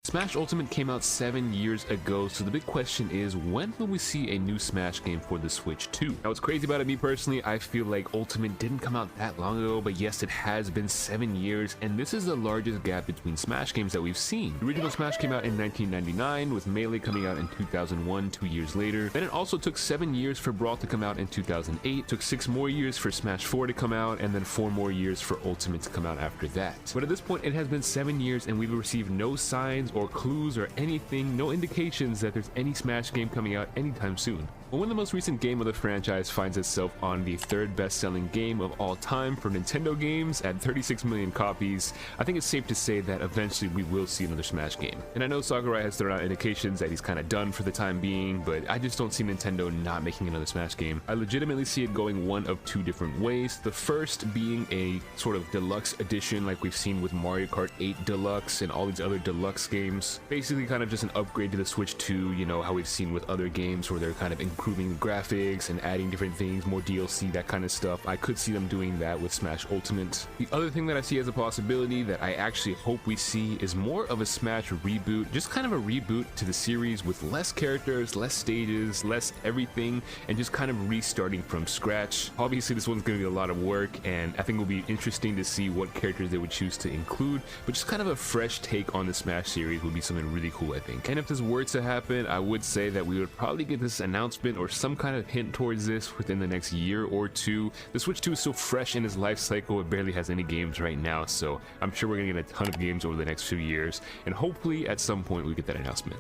Smash Ultimate came out 7 years ago, so the big question is, when will we see a new Smash game for the Switch 2? Now what's crazy about it, me personally, I feel like Ultimate didn't come out that long ago, but yes, it has been 7 years, and this is the largest gap between Smash games that we've seen. The original Smash came out in 1999, with Melee coming out in 2001, 2 years later. Then it also took 7 years for Brawl to come out in 2008, took 6 more years for Smash 4 to come out, and then 4 more years for Ultimate to come out after that. But at this point, it has been 7 years, and we've received no signs or clues or anything, no indications that there's any Smash game coming out anytime soon. But when the most recent game of the franchise finds itself on the 3rd best-selling game of all time for Nintendo games at 36 million copies, I think it's safe to say that eventually we will see another Smash game. And I know Sakurai has thrown out indications that he's kind of done for the time being, but I just don't see Nintendo not making another Smash game. I legitimately see it going one of 2 different ways. The first being a sort of deluxe edition like we've seen with Mario Kart 8 Deluxe and all these other deluxe games. Basically kind of just an upgrade to the Switch 2, you know, how we've seen with other games where they're kind of improving the graphics and adding different things, more DLC, that kind of stuff. I could see them doing that with Smash Ultimate. The other thing that I see as a possibility that I actually hope we see is more of a Smash reboot, just kind of a reboot to the series with less characters, less stages, less everything, and just kind of restarting from scratch. Obviously this one's going to be a lot of work, and I think it will be interesting to see what characters they would choose to include, but just kind of a fresh take on the Smash series would be something really cool, I think. And if this were to happen, I would say that we would probably get this announcement or some kind of hint towards this within the next year or 2. The Switch 2 is so fresh in its life cycle, it barely has any games right now, so I'm sure we're gonna get a ton of games over the next few years, and hopefully at some point we get that announcement.